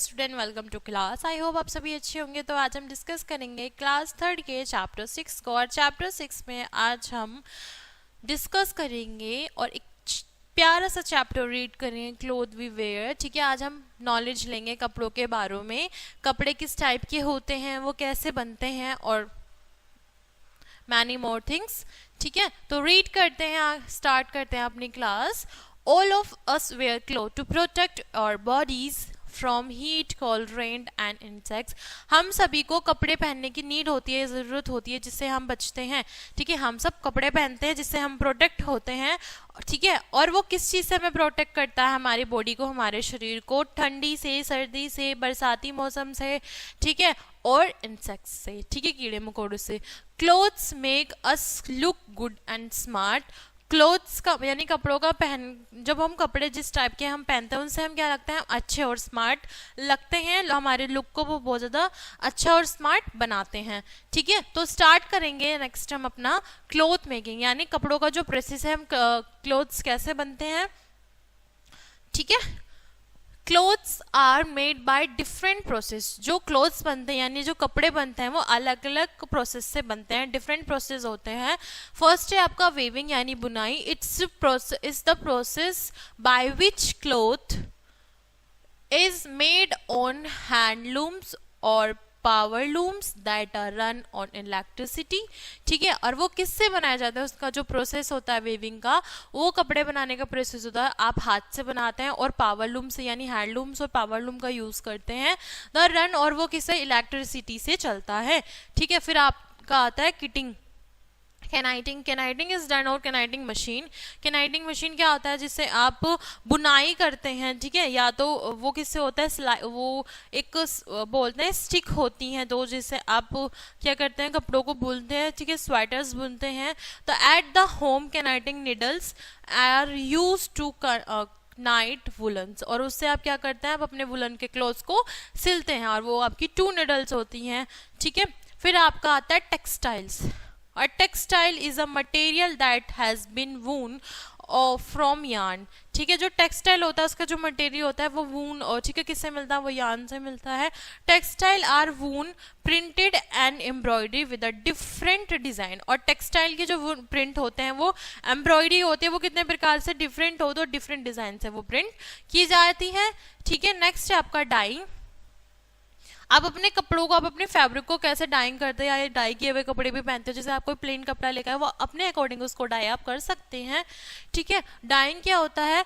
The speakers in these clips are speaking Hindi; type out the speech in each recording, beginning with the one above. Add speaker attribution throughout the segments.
Speaker 1: Student, welcome to class. I hope आप सभी अच्छे होंगे। तो आज हम डिस्कस करेंगे क्लास थर्ड के चैप्टर 6 को, और चैप्टर 6 में आज हम डिस्कस करेंगे और एक प्यारा सा चैप्टर रीड करेंगे, क्लोथ वी वेयर। ठीक है, आज हम नॉलेज लेंगे कपड़ों के बारे में, कपड़े किस टाइप के होते हैं, वो कैसे बनते हैं, और मैनी मोर थिंग्स। ठीक है, तो रीड करते हैं, स्टार्ट करते हैं अपनी class. All of us wear clothes to protect our bodies from heat, cold, rain and insects. हम सभी को कपड़े पहनने की नीड होती है, ज़रूरत होती है, जिससे हम बचते हैं। ठीक है, हम सब कपड़े पहनते हैं जिससे हम प्रोटेक्ट होते हैं। ठीक है, और वो किस चीज़ से हमें प्रोटेक्ट करता है? हमारी बॉडी को, हमारे शरीर को ठंडी से, सर्दी से, बरसाती मौसम से, ठीक है, और इंसेक्ट्स से, ठीक है, कीड़े मकोड़ों से। Clothes make us look good and smart. Clothes का यानी कपड़ों का जब हम कपड़े जिस टाइप के हम पहनते हैं उनसे हम क्या लगते हैं? अच्छे और स्मार्ट लगते हैं। हमारे लुक को वो बहुत ज़्यादा अच्छा और स्मार्ट बनाते हैं। ठीक है, तो स्टार्ट करेंगे नेक्स्ट हम अपना क्लोथ मेकिंग, यानी कपड़ों का जो प्रोसेस है, हम क्लोथ्स कैसे बनते हैं। ठीक है, clothes are made by different process. जो क्लोथ्स बनते हैं यानी जो कपड़े बनते हैं वो अलग अलग प्रोसेस से बनते हैं, डिफरेंट प्रोसेस होते हैं। फर्स्ट है आपका वेविंग यानी बुनाई। It's the process by which cloth is made on handlooms और power looms that are run on electricity. ठीक है, और वो किससे बनाया जाता है? उसका जो प्रोसेस होता है वेविंग का, वो कपड़े बनाने का प्रोसेस होता है, आप हाथ से बनाते हैं, और पावर लूम से यानी हैंडलूम्स और पावर लूम का यूज करते हैं। द रन, और वो किससे? इलेक्ट्रिसिटी से चलता है। ठीक है, फिर आपका आता है किटिंग, कैनाइटिंग इज डन और कैनाइटिंग कैनाइटिंग मशीन क्या होता है? जिससे आप बुनाई करते हैं। ठीक है, या तो वो किससे होता है? वो एक बोलते हैं स्टिक होती हैं दो, जिससे आप क्या करते हैं? कपड़ों को बुनते हैं। ठीक है, स्वेटर्स बुनते हैं। तो at the home knitting needles are used to knit woollens, और उससे आप क्या करते हैं? आप अपने वुलन के क्लोथ्स को सिलते हैं, और वो आपकी 2 निडल्स होती हैं। ठीक है, फिर आपका आता है textiles. A textile is a material that has been woven from yarn. ठीक है, जो टेक्सटाइल होता है उसका जो मटेरियल होता है वो वून, और ठीक है, किससे मिलता है? वो यार्न से मिलता है। Textile are woven printed and embroidery with a different design. और टेक्सटाइल के जो प्रिंट होते हैं वो एम्ब्रॉयडरी होती है, वो कितने प्रकार से डिफरेंट होते हैं, डिफरेंट डिजाइन से वो प्रिंट की जाती है। ठीक है, नेक्स्ट है आपका डाई। आप अपने कपड़ों को, आप अपने फैब्रिक को कैसे डाइंग करते हैं, या डाई किए हुए कपड़े भी पहनते हो? जैसे आप कोई प्लेन कपड़ा लेकर वो अपने अकॉर्डिंग उसको डाई आप कर सकते हैं। ठीक है, डाइंग क्या होता है?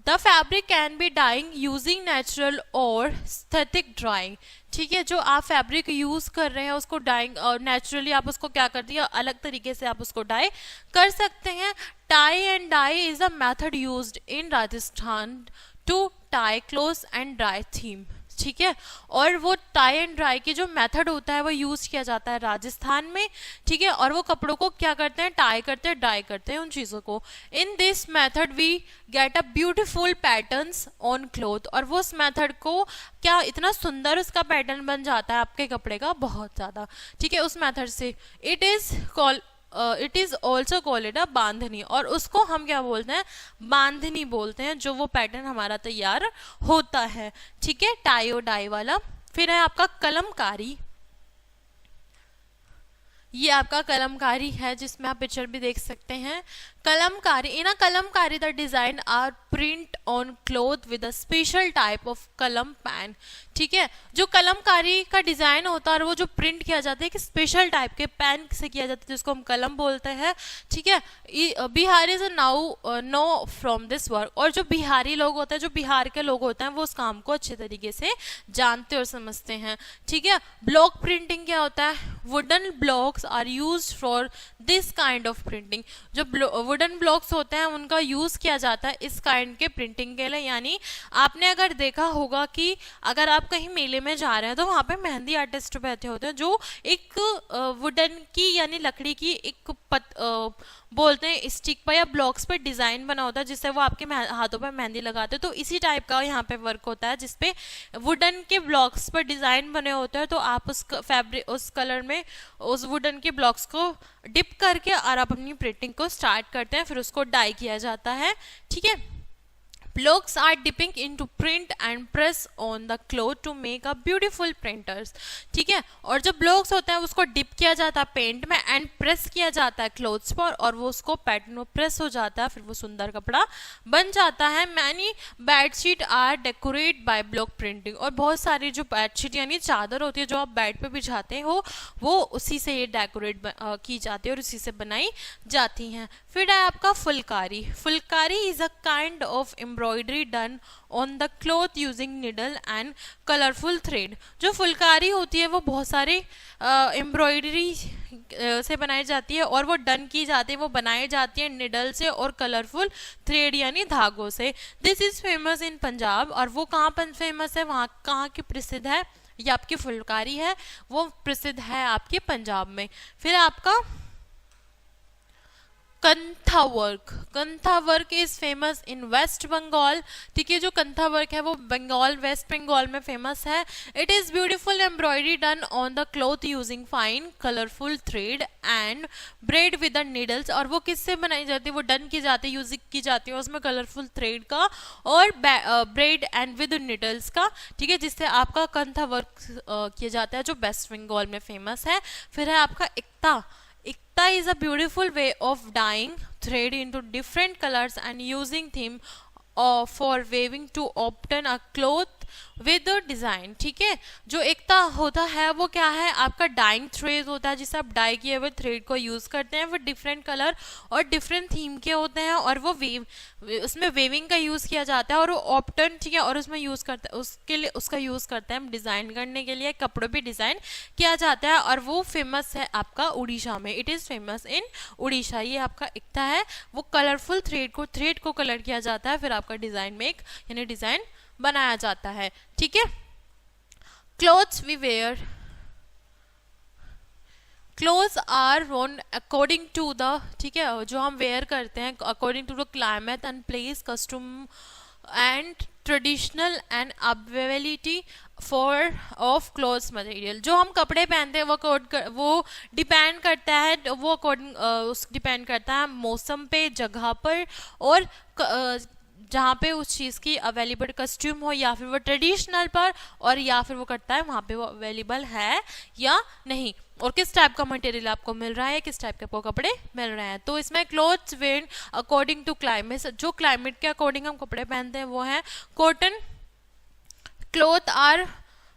Speaker 1: The fabric can be dyeing using natural और सिंथेटिक ड्राइंग। ठीक है, जो आप फैब्रिक यूज कर रहे हैं उसको डाइंग और नेचुरली आप उसको क्या करती है? अलग तरीके से आप उसको डाई कर सकते हैं। Tie and dye is a method used in Rajasthan to tie clothes and dry them. ठीक है, और वो टाई एंड ड्राई की जो मेथड होता है वो यूज किया जाता है राजस्थान में। ठीक है, और वो कपड़ों को क्या करते हैं? टाई करते हैं, ड्राई करते हैं उन चीजों को। In this method we get a beautiful patterns on cloth, और वो उस मेथड को क्या इतना सुंदर उसका पैटर्न बन जाता है आपके कपड़े का, बहुत ज्यादा। ठीक है, उस मेथड से it is also called a bandhani, और उसको हम क्या बोलते हैं? बांधनी बोलते हैं, जो वो पैटर्न हमारा तैयार होता है। ठीक है, टाई और डाई वाला। फिर है आपका कलमकारी। ये आपका कलमकारी है, जिसमें आप पिक्चर भी देख सकते हैं। Kalamkari, in a kalamkari the design are print on cloth with a special type of kalam pen. ठीक है, जो कलमकारी का डिजाइन होता है और वो जो प्रिंट किया जाता है कि स्पेशल टाइप के पेन से किया जाता है, जिसको हम कलम बोलते हैं। ठीक है, Bihari is now know from this work, और जो बिहारी लोग होते हैं, जो बिहार के लोग होते हैं, वो उस काम को अच्छे तरीके से जानते और समझते हैं। ठीक है, ब्लॉक प्रिंटिंग क्या होता है? Wooden blocks are used for this kind of printing. जो वुडन ब्लॉक्स होते हैं उनका यूज किया जाता है इस काइंड के प्रिंटिंग के लिए। यानी आपने अगर देखा होगा कि अगर आप कहीं मेले में जा रहे हैं तो वहां पे मेहंदी आर्टिस्ट बैठे होते हैं, जो एक वुडन की यानी लकड़ी की एक बोलते हैं स्टिक पर या ब्लॉक्स पर डिजाइन बना होता है, जिससे वो आपके हाथों पर मेहंदी लगाते हैं। तो इसी टाइप का यहाँ पे वर्क होता है, जिसपे वुडन के ब्लॉक्स पर डिजाइन बने होते हैं। तो आप उस फैब्रिक, उस कलर में उस वुडन के ब्लॉक्स को डिप करके और आप अपनी प्रिंटिंग को स्टार्ट करते हैं, फिर उसको डाई किया जाता है। ठीक है, Blocks are dipping into print and press on the cloth to make a beautiful printers. ठीक है, और जो ब्लॉक्स होते हैं उसको डिप किया जाता है पेंट में एंड प्रेस किया जाता है क्लोथ्स पर, और वो उसको पैटर्न में प्रेस हो जाता है, फिर वो सुंदर कपड़ा बन जाता है. Many bedsheet are decorate by block printing. और बहुत सारी जो बेडशीट यानी चादर होती है जो आप बेड पे बिछाते हो वो उसी से ये डेकोरेट की जाती है और उसी से बनाई जाती हैं. फिर है आपका Phulkari. Phulkari is a kind of embroidery done on the cloth using needle and colourful thread. जो फुलकारी होती है वो बहुत सारे एम्ब्रॉयडरी से बनाई जाती है और वो डन की जाती है, वो बनाई जाती है निडल से और कलरफुल थ्रेड यानी धागों से. दिस इज फेमस इन पंजाब. और वो कहाँ पर फेमस है, वहाँ कहाँ की प्रसिद्ध है, ये आपकी फुलकारी है वो प्रसिद्ध है आपके पंजाब में. फिर आपका kantha work. Kantha work is famous in West Bengal. ठीक है, जो कंथा वर्क है वो बंगाल वेस्ट बंगाल में फेमस है. It is beautiful embroidery done on the cloth using fine colourful thread and bread with the needles. और वो किससे बनाई जाती है, वो डन की जाती है, यूज की जाती है उसमें कलरफुल थ्रेड का और ब्रेड एंड विद नीडल्स का. ठीक है, जिससे आपका कंथा वर्क किया जाता है जो वेस्ट बंगाल में फेमस है. फिर है आपका इक्ता. Ikta is a beautiful way of dyeing thread into different colors and using them for weaving to obtain a cloth with design. ठीक है, जो एकता होता है वो क्या है, आपका डाइंग थ्रेड होता है जिससे आप डाई किए हुए थ्रेड को यूज करते हैं. वो डिफरेंट कलर और डिफरेंट थीम के होते हैं और वो उसमें वेविंग का यूज किया जाता है और वो ऑप्टन. ठीक है, और उसमें यूज करते हैं उसके लिए उसका यूज करते हैं हम डिजाइन करने के लिए, कपड़ों पे डिजाइन किया जाता है और वो फेमस है आपका उड़ीसा में. इट इज फेमस इन उड़ीसा. ये आपका एकता है, वो कलरफुल थ्रेड को कलर किया जाता है, फिर आपका डिजाइन मेक यानी डिजाइन बनाया जाता है. ठीक है, clothes we wear. Clothes are worn according to the. ठीक है, जो हम वेयर करते हैं according to the climate and place custom and traditional and availability for of clothes material. जो हम कपड़े पहनते हैं वो डिपेंड करता है, वो अकॉर्डिंग डिपेंड करता है मौसम पे, जगह पर और जहाँ पे उस चीज़ की अवेलेबल कस्ट्यूम हो या फिर वो ट्रेडिशनल पर, और या फिर वो करता है वहाँ पे वो अवेलेबल है या नहीं, और किस टाइप का मटेरियल आपको मिल रहा है, किस टाइप के आपको कपड़े मिल रहे हैं. तो इसमें clothes wear according to climate. जो क्लाइमेट के अकॉर्डिंग हम कपड़े पहनते हैं वो है cotton cloth are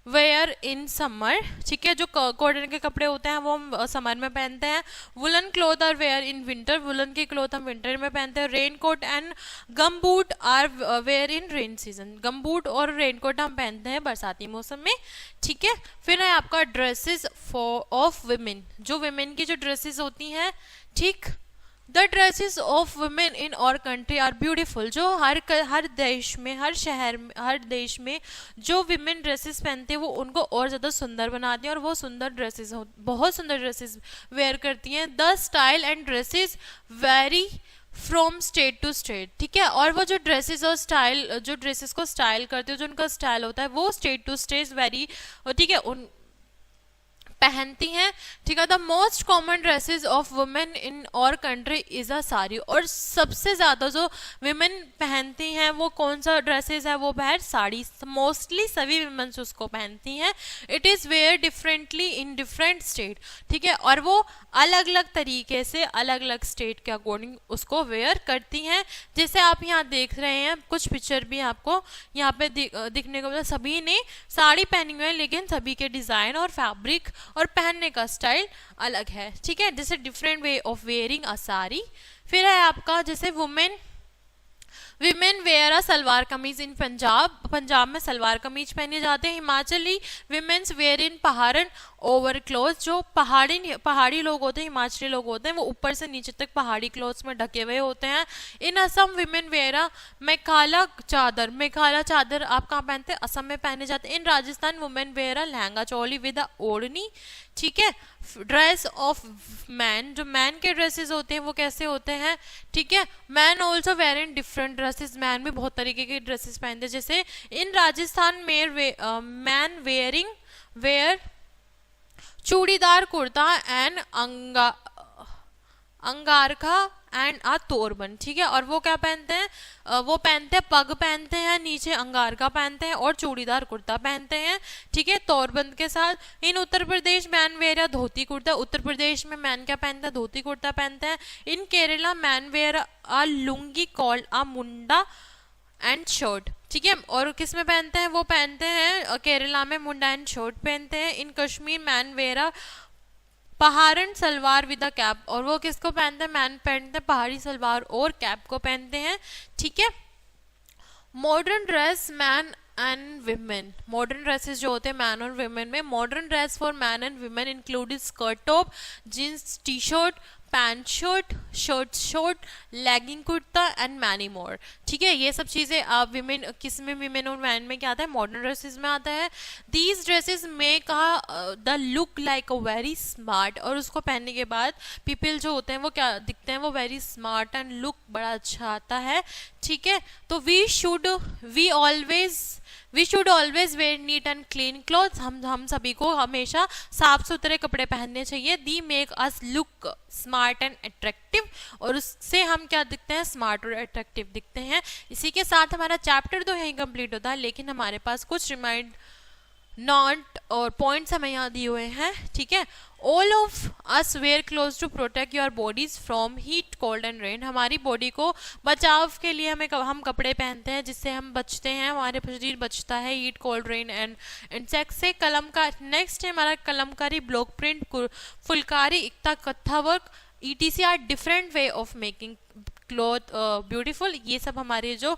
Speaker 1: wear in summer. ठीक है, जो कॉटन के कपड़े होते हैं वो हम समर में पहनते हैं. Woollen cloth are wear in winter. Woollen के क्लोथ हम विंटर में पहनते हैं. Rain coat and gum boot are wear in rain season. Gum boot और रेन कोट हम पहनते हैं बरसाती मौसम में. ठीक है, फिर है आपका ड्रेसेस फॉर ऑफ वुमेन. जो वुमेन की जो ड्रेसेस होती हैं, ठीक, the dresses of women in और कंट्री आर ब्यूटीफुल. जो हर देश में, हर शहर में, हर देश में जो विमेन ड्रेसेस पहनते हैं वो उनको और ज़्यादा सुंदर बनाती हैं और वो सुंदर ड्रेसेस बहुत सुंदर ड्रेसेस वेयर करती हैं. The style and dresses vary from state to state. ठीक है, और वो जो ड्रेसेस और स्टाइल, जो ड्रेसेस को स्टाइल करते हो, जो उनका स्टाइल होता है वो स्टेट टू स्टेट वेरी, ठीक है, उन पहनती हैं. ठीक है, the most common dresses of women in और कंट्री इज अ साड़ी. और सबसे ज़्यादा जो वुमेन पहनती हैं वो कौन सा ड्रेसेस है, वो है साड़ी. मोस्टली सभी वुमेन्स उसको पहनती हैं. It is wear differently in different state. ठीक है, और वो अलग अलग तरीके से अलग अलग स्टेट के अकॉर्डिंग उसको वेयर करती हैं. जैसे आप यहाँ देख रहे हैं कुछ पिक्चर भी आपको यहाँ पे दिखने को मिला. सभी ने साड़ी पहनी हुई है लेकिन सभी के डिज़ाइन और फैब्रिक और पहनने का स्टाइल अलग है. ठीक है, जैसे different way of wearing a sari. फिर है आपका जैसे वुमेन वेयर अ सलवार कमीज इन पंजाब में सलवार कमीज पहने जाते हैं. हिमाचली विमेन्स वेयर इन पहाड़न ओवर क्लोथ. जो पहाड़ी लोग होते हैं, हिमाचली लोग होते हैं, वो ऊपर से नीचे तक पहाड़ी क्लोथ्स में ढके हुए होते हैं. इन असम विमेन वेयर अ मेखाला चादर आप कहाँ पहनते हैं, असम में पहने जाते हैं. In Rajasthan women wear a lehenga choli with a odhni. ठीक है, ड्रेस ऑफ मैन. जो मैन के ड्रेसेस होते हैं वो कैसे होते हैं, ठीक है, man also wear in different dresses. Man भी बहुत तरीके के ड्रेसेस पहनते हैं. जैसे इन राजस्थान में man wear churidar kurta and angarkha and a turban, ठीक है। और वो क्या पहनते हैं, वो पहनते हैं पग पहनते हैं, नीचे अंगारका पहनते हैं और चूड़ीदार कुर्ता पहनते हैं, ठीक है, तोरबंद के साथ। In Uttar Pradesh man wear a dhoti kurta, Uttar Pradesh में मैन क्या पहनता है, धोती कुर्ता पहनते हैं। In Kerala man wear a lungi called a mundu and shirt, ठीक है। और किस में पहनते हैं, वो पहनते हैं केरला में मुंडा एंड शर्ट पहनते हैं। इन कश्मीर मैन वेयर अ पहाड़न सलवार विद अ कैप, और वो किसको पहनते हैं, मैन पहनते हैं पहाड़ी सलवार और कैप को पहनते हैं, ठीक है। Modern dress man and women, modern dresses जो होते हैं मैन और विमेन में, modern dress for man and women included skirt top, jeans T shirt, pant shirt, shirt short, legging kurta and many more, ठीक है। ये सब चीजें आप विमेन, किस में विमेन और मैन में क्या आता है, मॉडर्न ड्रेसेस में आता है। These dresses make the look like a very smart, और उसको पहनने के बाद पीपल जो होते हैं वो क्या दिखते हैं, वो वेरी स्मार्ट एंड लुक बड़ा अच्छा आता है, ठीक है। तो we should always wear neat and clean clothes, हम सभी को हमेशा साफ सुथरे कपड़े पहनने चाहिए। They make us look smart and attractive, और उससे हम क्या दिखते हैं, स्मार्ट और अट्रैक्टिव दिखते हैं। इसी के साथ हमारा चैप्टर तो यहीं कंप्लीट होता है, लेकिन हमारे पास कुछ रिमाइंड नॉट और पॉइंट्स हमें यहाँ दिए हुए हैं, ठीक है। All of us wear cloth to protect your bodies from heat cold and rain, हमारी बॉडी को बचाव के लिए हम कपड़े पहनते हैं जिससे हम बचते हैं, हमारे शरीर बचता है heat cold rain and insect से। कलम का नेक्स्ट है हमारा kalamkari, block print, phulkari, ikat, kantha work, ETC are different way of making cloth beautiful. ये सब हमारे जो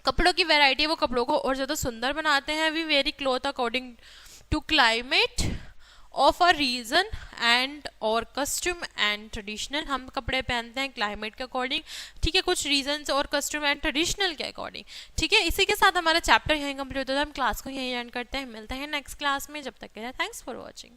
Speaker 1: कपड़ों की वैरायटी है वो कपड़ों को और ज़्यादा सुंदर बनाते हैं। We vary cloth according to climate of a region and और कस्ट्यूम एंड ट्रेडिशनल, हम कपड़े पहनते हैं क्लाइमेट के अकॉर्डिंग, ठीक है, कुछ रीजन्स और कस्ट्यूम एंड ट्रेडिशनल के अकॉर्डिंग, ठीक है। इसी के साथ हमारा चैप्टर यहीं कंप्लीट होता है, हम क्लास को यहीं एंड करते हैं, मिलते हैं नेक्स्ट क्लास में, जब तक के लिए थैंक्स फॉर वॉचिंग।